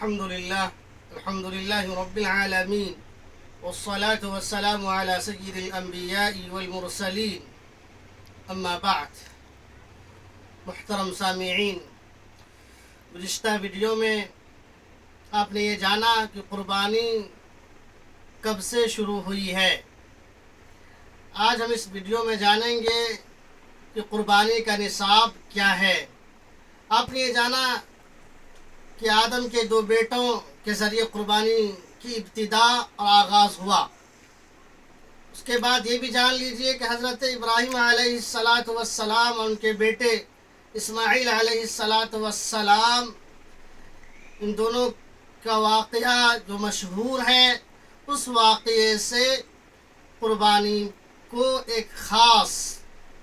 الحمد لله رب العالمين والصلاة والسلام على سيد الأنبياء والمرسلين اما بعد. محترم سامعین، گزشتہ ویڈیو میں آپ نے یہ جانا کہ قربانی کب سے شروع ہوئی ہے. آج ہم اس ویڈیو میں جانیں گے کہ قربانی کا نصاب کیا ہے. آپ نے یہ جانا کہ آدم کے 2 بیٹوں کے ذریعے قربانی کی ابتدا اور آغاز ہوا. اس کے بعد یہ بھی جان لیجئے کہ حضرت ابراہیم علیہ السلام اور ان کے بیٹے اسماعیل علیہ السلام، ان دونوں کا واقعہ جو مشہور ہے، اس واقعے سے قربانی کو ایک خاص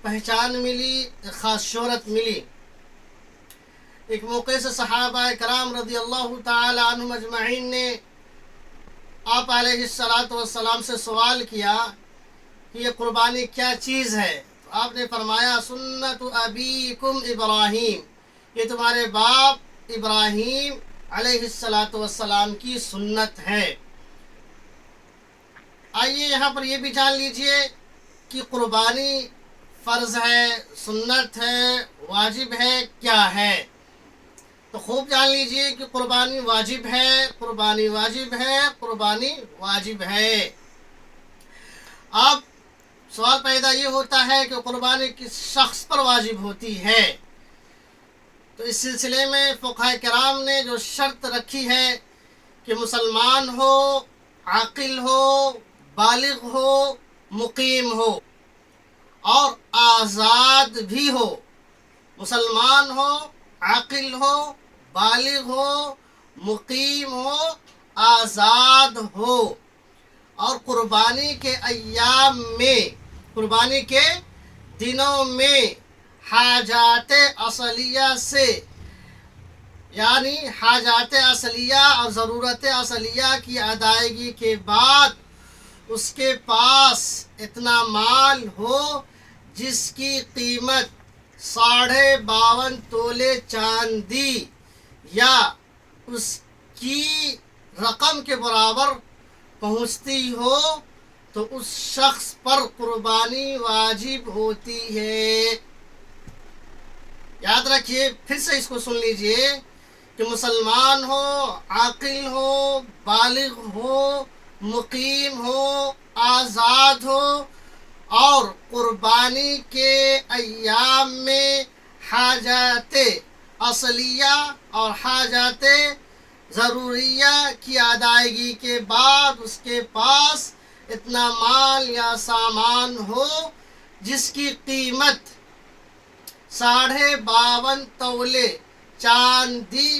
پہچان ملی، ایک خاص شہرت ملی. ایک موقع سے صحابہ کرام رضی اللہ تعالی عنہم اجمعین نے آپ علیہ السلام سے سوال کیا کہ یہ قربانی کیا چیز ہے. تو آپ نے فرمایا سنت ابیکم ابراہیم، یہ تمہارے باپ ابراہیم علیہ السلام کی سنت ہے. آئیے یہاں پر یہ بھی جان لیجئے کہ قربانی فرض ہے، سنت ہے، واجب ہے، کیا ہے. تو خوب جان لیجئے کہ قربانی واجب ہے، قربانی واجب ہے، قربانی واجب ہے. اب سوال پیدا یہ ہوتا ہے کہ قربانی کس شخص پر واجب ہوتی ہے. تو اس سلسلے میں فقہاء کرام نے جو شرط رکھی ہے کہ مسلمان ہو، عاقل ہو، بالغ ہو، مقیم ہو اور آزاد بھی ہو. مسلمان ہو، عاقل ہو، بالغ ہو، مقیم ہو، آزاد ہو اور قربانی کے ایام میں، قربانی کے دنوں میں حاجات اصلیہ سے، یعنی حاجات اصلیہ اور ضرورت اصلیہ کی ادائیگی کے بعد اس کے پاس اتنا مال ہو جس کی قیمت 52.5 تولے چاندی یا اس کی رقم کے برابر پہنچتی ہو تو اس شخص پر قربانی واجب ہوتی ہے. یاد رکھیے، پھر سے اس کو سن لیجئے کہ مسلمان ہو، عاقل ہو، بالغ ہو، مقیم ہو، آزاد ہو اور قربانی کے ایام میں حاجات اصلیہ اور حاجات ضروریہ کی ادائیگی کے بعد اس کے پاس اتنا مال یا سامان ہو جس کی قیمت 52.5 تولے چاندی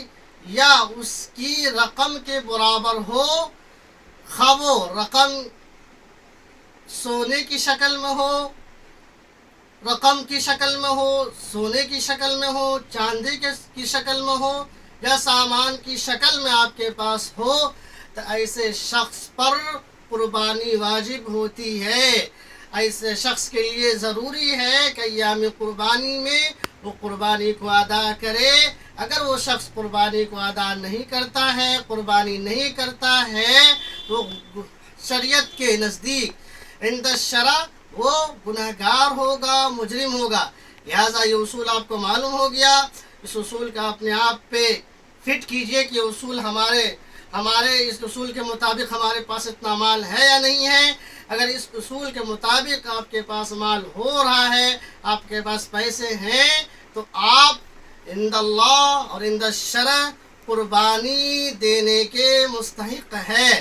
یا اس کی رقم کے برابر ہو. خواہ وہ رقم سونے کی شکل میں ہو، رقم کی شکل میں ہو، سونے کی شکل میں ہو، چاندی کی شکل میں ہو یا سامان کی شکل میں آپ کے پاس ہو، تو ایسے شخص پر قربانی واجب ہوتی ہے. ایسے شخص کے لیے ضروری ہے کہ ایام قربانی میں وہ قربانی کو ادا کرے. اگر وہ شخص قربانی کو ادا نہیں کرتا ہے، قربانی نہیں کرتا ہے، تو شریعت کے نزدیک عند الشرع وہ گنہگار ہوگا، مجرم ہوگا. لہٰذا یہ اصول آپ کو معلوم ہو گیا. اس اصول کا اپنے آپ پہ فٹ کیجئے کہ اصول ہمارے اس اصول کے مطابق ہمارے پاس اتنا مال ہے یا نہیں ہے. اگر اس اصول کے مطابق آپ کے پاس مال ہو رہا ہے، آپ کے پاس پیسے ہیں، تو آپ عند اللہ اور عند الشرع قربانی دینے کے مستحق ہے.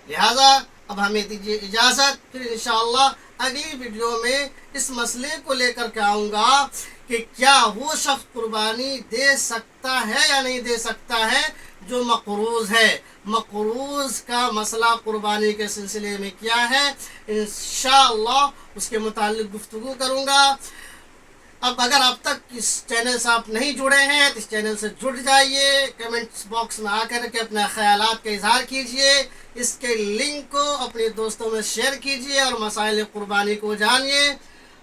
لہذا اب ہمیں دیجیے اجازت، پھر انشاءاللہ اگلی ویڈیو میں اس مسئلے کو لے کر کے آؤں گا کہ کیا وہ شخص قربانی دے سکتا ہے یا نہیں دے سکتا ہے جو مقروض ہے. مقروض کا مسئلہ قربانی کے سلسلے میں کیا ہے، انشاءاللہ اس کے متعلق گفتگو کروں گا. اب اگر اب تک اس چینل سے آپ نہیں جڑے ہیں تو اس چینل سے جڑ جائیے. کمنٹس باکس میں آ کر کے اپنے خیالات کا اظہار کیجئے. اس کے لنک کو اپنے دوستوں میں شیئر کیجئے اور مسائل قربانی کو جانیے.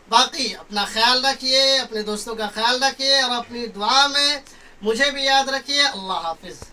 باقی اپنا خیال رکھیے، اپنے دوستوں کا خیال رکھیے اور اپنی دعا میں مجھے بھی یاد رکھیے. اللہ حافظ.